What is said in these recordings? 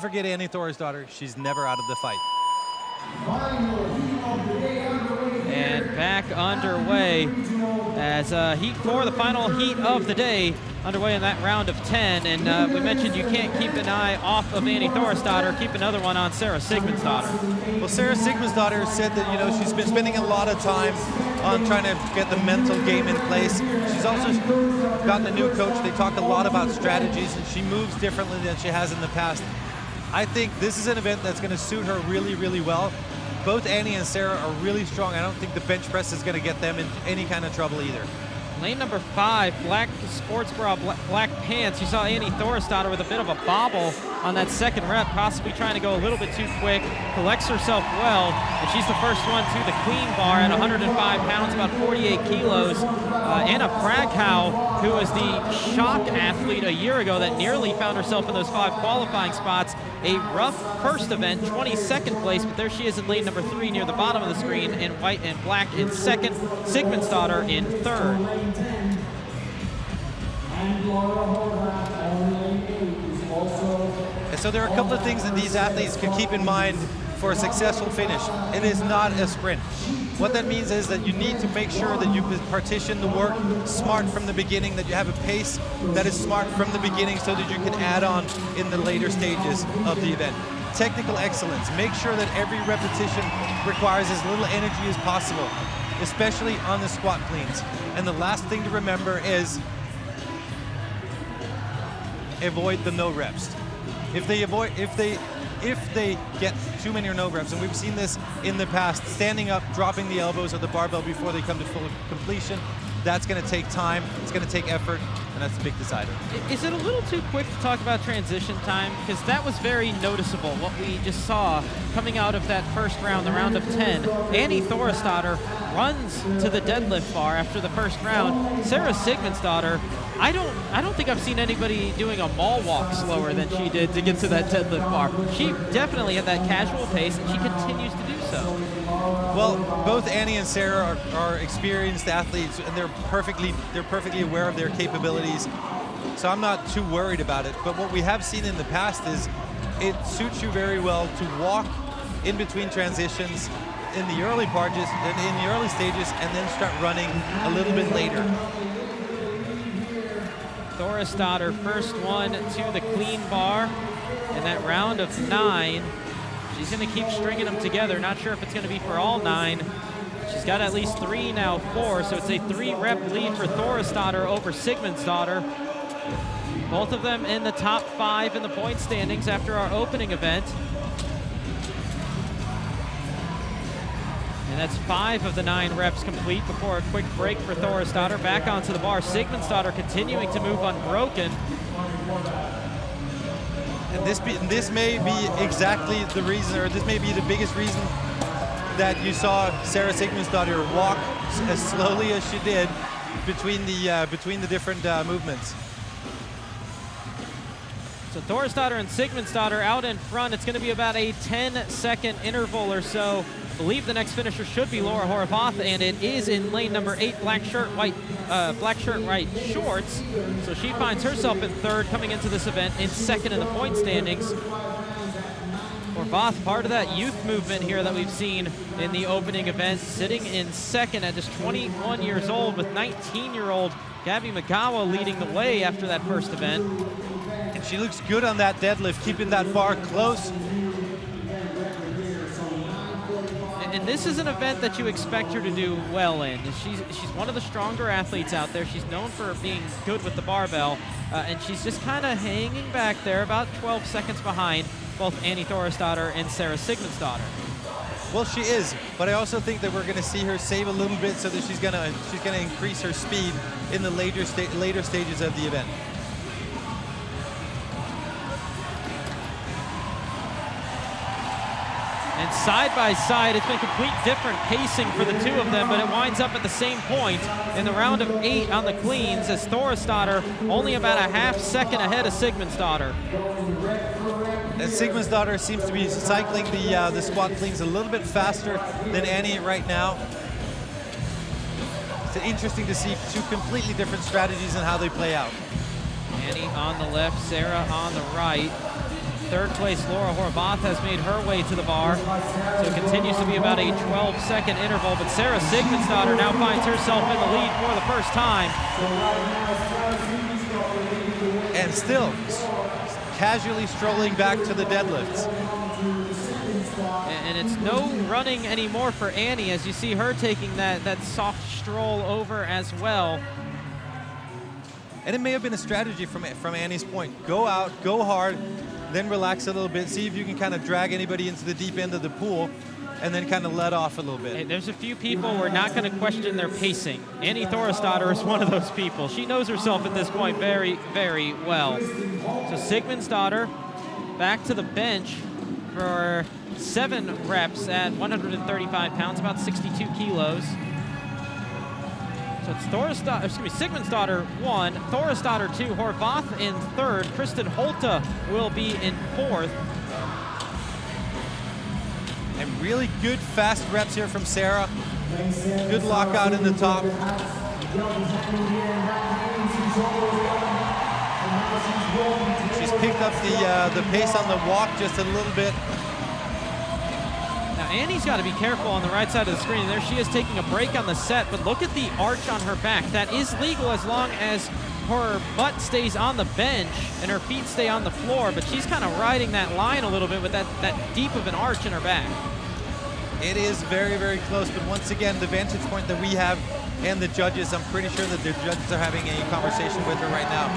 Forget Annie Thorisdottir, she's never out of the fight. And back underway as heat 4, the final heat of the day, underway in that round of 10. And we mentioned you can't keep an eye off of Annie Thorisdottir, keep another one on Sara Sigmundsdóttir. Well, Sara Sigmundsdóttir said that, she's been spending a lot of time on trying to get the mental game in place. She's also gotten a new coach. They talk a lot about strategies, and she moves differently than she has in the past. I think this is an event that's going to suit her really, really well. Both Annie and Sara are really strong. I don't think the bench press is going to get them in any kind of trouble either. Lane number 5, black sports bra, black pants. You saw Annie Thorisdottir with a bit of a bobble on that second rep, possibly trying to go a little bit too quick. Collects herself well, and she's the first one to the clean bar at 105 pounds, about 48 kilos. Anna Fraghow, who was the shock athlete a year ago that nearly found herself in those 5 qualifying spots. A rough first event, 22nd place, but there she is in lane number 3 near the bottom of the screen in white and black in second, Sigmundsdóttir in third. And so there are a couple of things that these athletes can keep in mind for a successful finish. It is not a sprint. What that means is that you need to make sure that you partition the work smart from the beginning, that you have a pace that is smart from the beginning so that you can add on in the later stages of the event. Technical excellence. Make sure that every repetition requires as little energy as possible, especially on the squat cleans. And the last thing to remember is avoid the no reps. If they get too many or no reps, and we've seen this in the past, standing up, dropping the elbows of the barbell before they come to full completion, that's going to take time, it's going to take effort, and that's the big decider. Is it a little too quick to talk about transition time? Because that was very noticeable, what we just saw coming out of that first round, the round of 10. Annie Thorisdottir runs to the deadlift bar after the first round. Sara Sigmundsdóttir, I don't think I've seen anybody doing a mall walk slower than she did to get to that deadlift bar. She definitely had that casual pace, and she continues to do so. Well, both Annie and Sara are experienced athletes, and they're perfectly aware of their capabilities. So I'm not too worried about it. But what we have seen in the past is it suits you very well to walk in between transitions in the early stages, and then start running a little bit later. Thorisdottir, first one to the clean bar in that round of 9. She's going to keep stringing them together. Not sure if it's going to be for all 9. She's got at least 3 now, 4, so it's a 3-rep lead for Thorisdottir over Sigmundsdóttir. Both of them in the top 5 in the point standings after our opening event. And that's 5 of the 9 reps complete before a quick break for Thorisdottir. Back onto the bar. Sigmundsdóttir continuing to move unbroken. And this may be exactly the reason, or this may be the biggest reason that you saw Sara Sigmundsdóttir walk as slowly as she did between the different movements. So Thorisdottir and Sigmundsdóttir out in front. It's going to be about a 10-second interval or so. I believe the next finisher should be Laura Horvath, and it is in lane number 8, black shirt, white shorts. So she finds herself in third coming into this event, in second in the point standings. Horvath, part of that youth movement here that we've seen in the opening event, sitting in second at just 21 years old, with 19-year-old Gabby Magawa leading the way after that first event. And she looks good on that deadlift, keeping that bar close. And this is an event that you expect her to do well in. She's one of the stronger athletes out there. She's known for being good with the barbell, and she's just kind of hanging back there, about 12 seconds behind both Annie Thorisdottir and Sara Sigmundsdóttir. Well, she is, but I also think that we're going to see her save a little bit so that she's going to increase her speed in the later stages of the event. And side by side, it's been complete different pacing for the two of them, but it winds up at the same point in the round of 8 on the cleans, as Thorisdottir only about a half second ahead of Sigmundsdóttir. And Sigmundsdóttir seems to be cycling the squat cleans a little bit faster than Annie right now. It's interesting to see 2 completely different strategies and how they play out. Annie on the left, Sara on the right. Third place, Laura Horvath has made her way to the bar. So it continues to be about a 12-second interval, but Sara Sigmundsdóttir now finds herself in the lead for the first time. And still casually strolling back to the deadlifts. And it's no running anymore for Annie, as you see her taking that soft stroll over as well. And it may have been a strategy from Annie's point. Go out, go hard, then relax a little bit, see if you can kind of drag anybody into the deep end of the pool, and then kind of let off a little bit. Hey, there's a few people we're not going to question their pacing. Annie Thorisdottir is one of those people. She knows herself at this point very, very well. So Sigmundsdóttir back to the bench for 7 reps at 135 pounds, about 62 kilos. So it's Sigmundsdóttir 1, Thorisdottir 2, Horvath in 3rd, Kristen Holte will be in 4th. And really good fast reps here from Sara. Good lockout in the top. She's picked up the pace on the walk just a little bit. Now Annie's got to be careful on the right side of the screen. There she is taking a break on the set, but look at the arch on her back. That is legal as long as her butt stays on the bench and her feet stay on the floor, but she's kind of riding that line a little bit with that deep of an arch in her back. It is very, very close, but once again, the vantage point that we have and the judges, I'm pretty sure that the judges are having a conversation with her right now.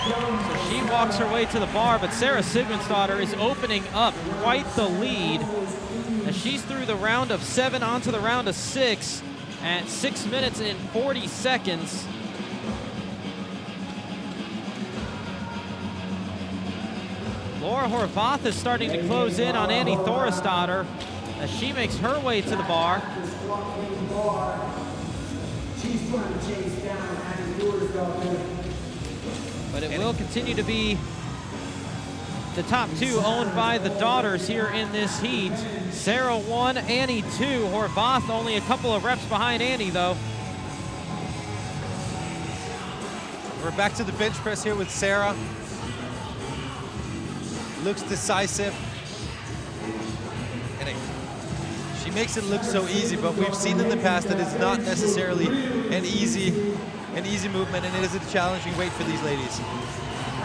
So she walks her way to the bar, but Sara Sigmundsdóttir is opening up quite the lead as she's through the round of 7 onto the round of 6 at 6 minutes and 40 seconds. Laura Horvath is starting to close in on Annie Thorisdottir as she makes her way to the bar. But it will continue to be the top 2 owned by the daughters here in this heat. Sara 1, Annie 2. Horvath only a couple of reps behind Annie, though. We're back to the bench press here with Sara. Looks decisive. And she makes it look so easy, but we've seen in the past that it's not necessarily an easy movement, and it is a challenging weight for these ladies.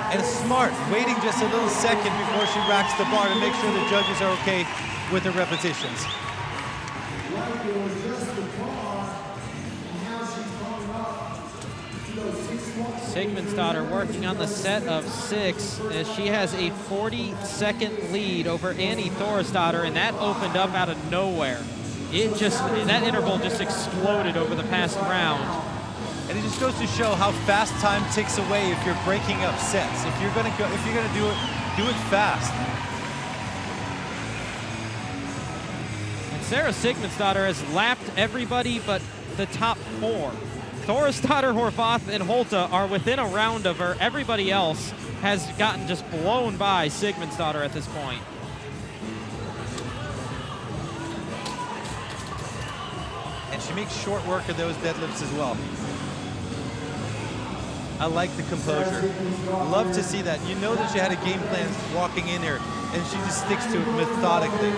And smart, waiting just a little second before she racks the bar to make sure the judges are okay with the repetitions. Sigmundsdóttir working on the set of 6 as she has a 40-second lead over Annie Thorisdottir, and that opened up out of nowhere. That interval just exploded over the past round. And it just goes to show how fast time ticks away if you're breaking up sets. If you're gonna do it fast. And Sara Sigmundsdóttir has lapped everybody but the top 4. Thorisdottir, Horvath, and Holte are within a round of her. Everybody else has gotten just blown by Sigmundsdóttir at this point. And she makes short work of those deadlifts as well. I like the composure. Love to see that. You know that she had a game plan walking in here, and she just sticks to it methodically.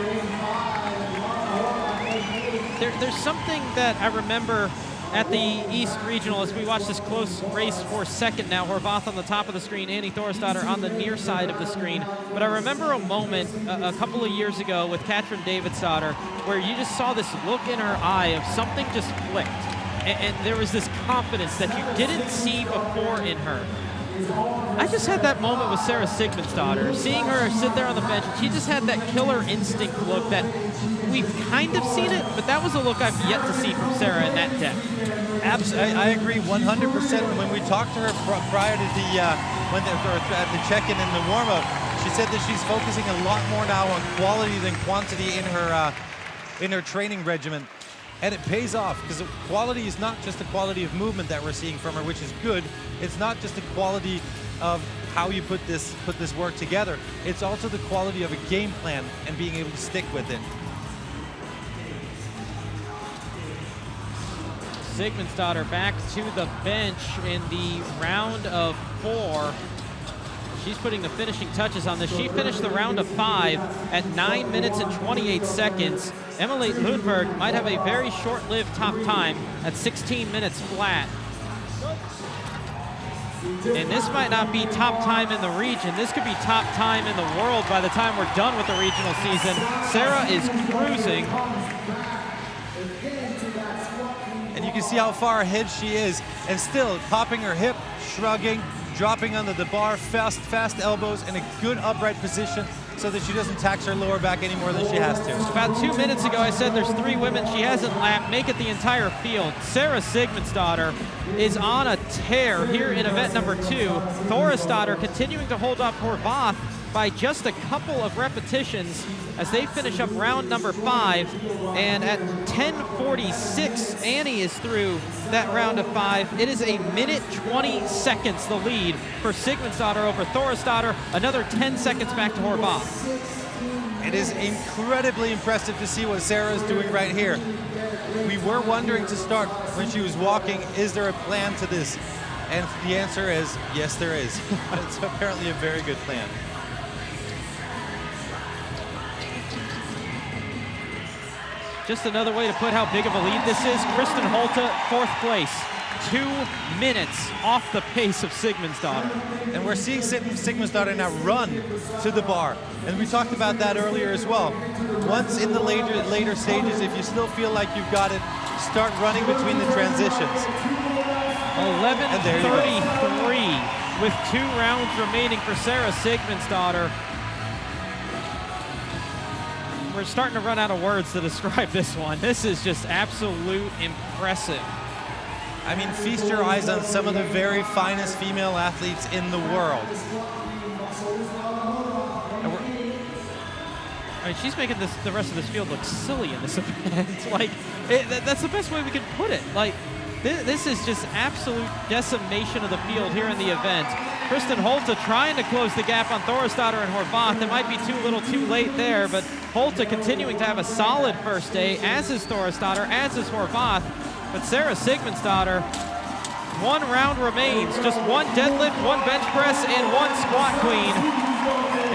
There's something that I remember at the East Regional as we watch this close race for second now. Horvath on the top of the screen, Annie Thorisdottir on the near side of the screen. But I remember a moment a couple of years ago with Katrin Davidsdottir where you just saw this look in her eye of something just flicked. And there was this confidence that you didn't see before in her. I just had that moment with Sara Sigmundsdóttir, seeing her sit there on the bench. She just had that killer instinct look that we've kind of seen it, but that was a look I've yet to see from Sara in that depth. Absolutely, I agree 100%. When we talked to her prior to at the check-in and the warm-up, she said that she's focusing a lot more now on quality than quantity in her training regimen. And it pays off, because quality is not just the quality of movement that we're seeing from her, which is good. It's not just the quality of how you put this work together. It's also the quality of a game plan and being able to stick with it. Sigmundsdóttir back to the bench in the round of 4. She's putting the finishing touches on this. She finished the round of 5 at 9 minutes and 28 seconds. Emily Lundberg might have a very short-lived top time at 16 minutes flat. And this might not be top time in the region. This could be top time in the world by the time we're done with the regional season. Sara is cruising. And you can see how far ahead she is, and still popping her hip, shrugging, dropping under the bar, fast elbows, in a good upright position so that she doesn't tax her lower back any more than she has to. About 2 minutes ago, I said there's 3 women she hasn't lapped, make it the entire field. Sara Sigmundsdóttir is on a tear here in event number 2. Thorisdottir continuing to hold up Horvath by just a couple of repetitions as they finish up round number 5. And at 10:46, Annie is through that round of 5. It is a minute 20 seconds the lead for Sigmundsdóttir over Thorisdottir. Another 10 seconds back to Horvath. It is incredibly impressive to see what Sara is doing right here. We were wondering to start when she was walking, is there a plan to this? And the answer is, yes, there is. It's apparently a very good plan. Just another way to put how big of a lead this is. Kristen Holte, 4th place. 2 minutes off the pace of Sigmundsdóttir. And we're seeing Sigmundsdóttir now run to the bar. And we talked about that earlier as well. Once in the later stages, if you still feel like you've got it, start running between the transitions. 11:33 with 2 rounds remaining for Sara Sigmundsdóttir. We're starting to run out of words to describe this one. This is just absolute impressive. I mean, feast your eyes on some of the very finest female athletes in the world. I mean, she's making the rest of this field look silly in this event. Like, that's the best way we can put it. Like, this is just absolute decimation of the field here in the event. Kristen Holte trying to close the gap on Thorisdottir and Horvath. It might be too little too late there, but Holte continuing to have a solid first day, as is Thorisdottir, as is Horvath. But Sara Sigmundsdóttir, 1 round remains. Just 1 deadlift, 1 bench press, and 1 squat queen.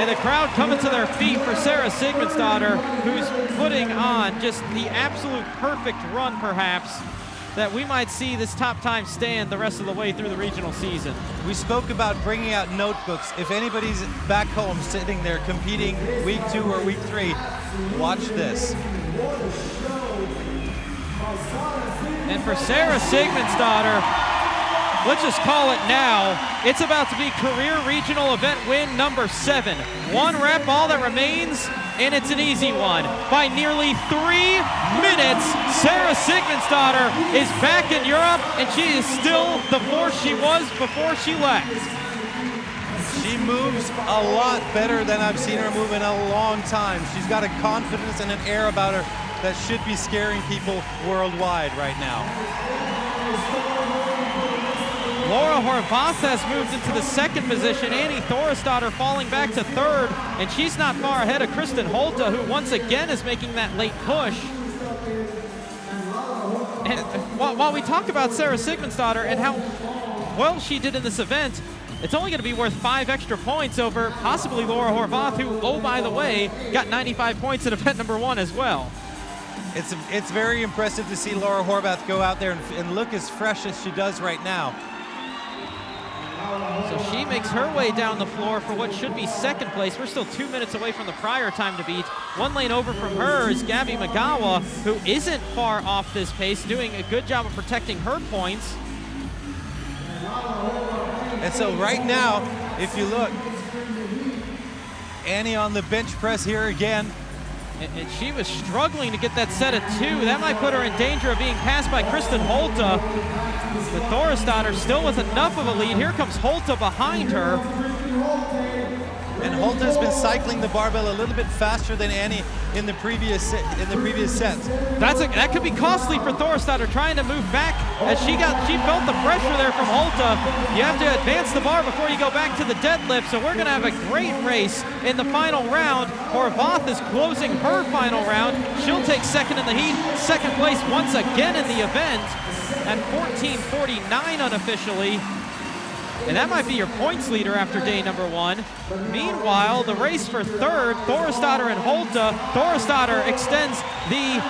And the crowd coming to their feet for Sara Sigmundsdóttir, who's putting on just the absolute perfect run, perhaps, that we might see this top time stand the rest of the way through the regional season. We spoke about bringing out notebooks. If anybody's back home sitting there competing week 2 or week 3, watch this. And for Sara Sigmundsdóttir, let's just call it now. It's about to be career regional event win number 7. 1 rep, all that remains, and it's an easy one. By nearly 3 minutes, Sara Sigmundsdóttir is back in Europe, and she is still the force she was before she left. She moves a lot better than I've seen her move in a long time. She's got a confidence and an air about her that should be scaring people worldwide right now. Laura Horvath has moved into the 2nd position. Annie Thorisdottir falling back to 3rd, and she's not far ahead of Kristen Holte, who once again is making that late push. And while we talk about Sara Sigmundsdóttir and how well she did in this event, it's only going to be worth 5 extra points over possibly Laura Horvath, who, oh, by the way, got 95 points in event number 1 as well. It's very impressive to see Laura Horvath go out there and look as fresh as she does right now. So she makes her way down the floor for what should be 2nd place. We're still 2 minutes away from the prior time to beat. 1 lane over from her is Gabby Magawa, who isn't far off this pace, doing a good job of protecting her points. And so right now, if you look, Annie on the bench press here again. And she was struggling to get that set of 2. That might put her in danger of being passed by Kristen Holte. But Thorisdottir still with enough of a lead. Here comes Holte behind her. And Holte has been cycling the barbell a little bit faster than Annie in the previous sets. That could be costly for Thorisdottir, trying to move back as she felt the pressure there from Holte. You have to advance the bar before you go back to the deadlift, so we're going to have a great race in the final round. Horvath is closing her final round. She'll take 2nd in the heat, 2nd place once again in the event at 14:49 unofficially. And that might be your points leader after day number 1. Meanwhile, the race for third, Thorisdottir and Holte. Thorisdottir extends the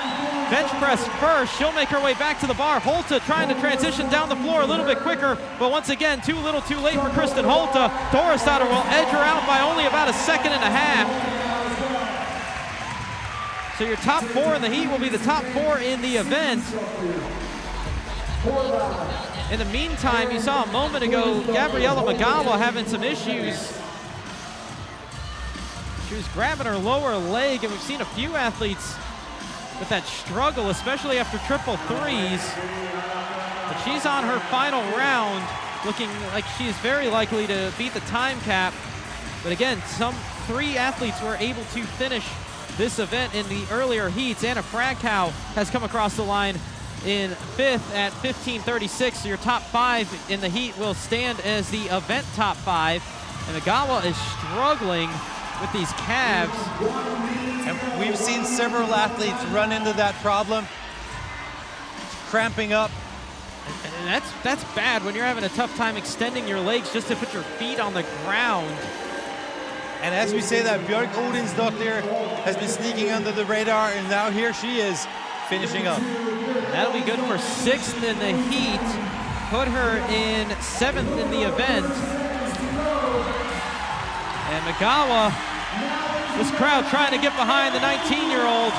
bench press first. She'll make her way back to the bar. Holte trying to transition down the floor a little bit quicker, but once again, too little too late for Kristen Holte. Thorisdottir will edge her out by only about a second and a half. So your top 4 in the heat will be the top 4 in the event. In the meantime, you saw a moment ago, Gabriella Magawa having some issues. She was grabbing her lower leg, and we've seen a few athletes with that struggle, especially after triple threes. But she's on her final round, looking like she's very likely to beat the time cap. But again, 3 athletes were able to finish this event in the earlier heats. Anna Fragkow has come across the line in 5th at 15:36. So your top 5 in the heat will stand as the event top 5. And Magawa is struggling with these calves. And we've seen several athletes run into that problem, cramping up. And that's bad when you're having a tough time extending your legs just to put your feet on the ground. And as we say that, Björk Odensdottir has been sneaking under the radar, and now here she is finishing up. That'll be good for 6th in the heat. Put her in 7th in the event. And Magawa, this crowd trying to get behind the 19-year-old.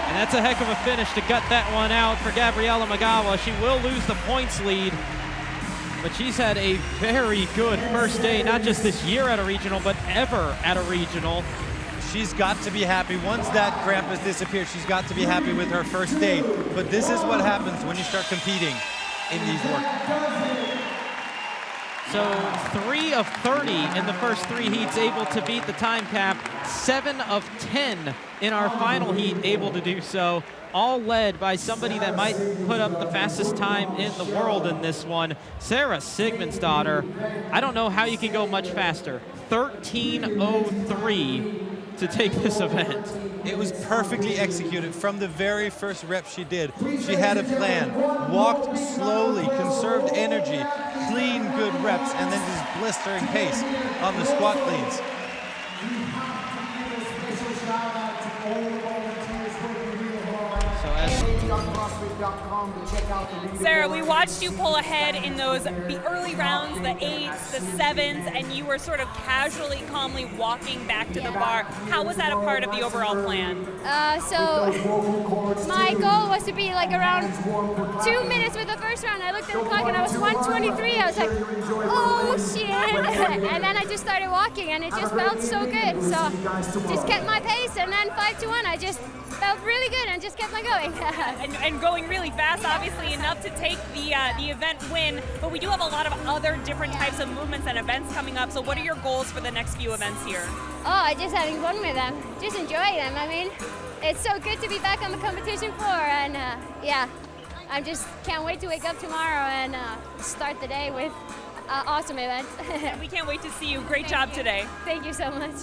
And that's a heck of a finish to gut that one out for Gabriella Magawa. She will lose the points lead, but she's had a very good first day, not just this year at a regional, but ever at a regional. She's got to be happy. Once that cramp has disappeared, she's got to be happy with her first day. But this is what happens when you start competing in these work. So 3 of 30 in the first 3 heats able to beat the time cap. 7 of 10 in our final heat able to do so. All led by somebody that might put up the fastest time in the world in this one, Sara Sigmundsdóttir. I don't know how you can go much faster. 13:03 to take this event. It was perfectly executed from the very first rep she did. She had a plan, walked slowly, conserved energy, clean, good reps, and then just blistering pace on the squat cleans. Sara, we watched you pull ahead in the early rounds, the 8s, the 7s, and you were sort of casually, calmly walking back to the bar. How was that a part of the overall plan? So my goal was to be like around 2 minutes with the first round. I looked at the clock and I was 1:23. I was like, oh shit. And then I just started walking and it just felt so good. So just kept my pace, and then 5-1, I just felt really good and just kept on going. and going really fast, obviously enough to take the event win, but we do have a lot of other different types of movements and events coming up. So what are your goals for the next few events here? Oh, just having fun with them, just enjoy them. I mean, it's so good to be back on the competition floor, and yeah, I just can't wait to wake up tomorrow and start the day with an awesome event. We can't wait to see you. Great job today. Thank you so much.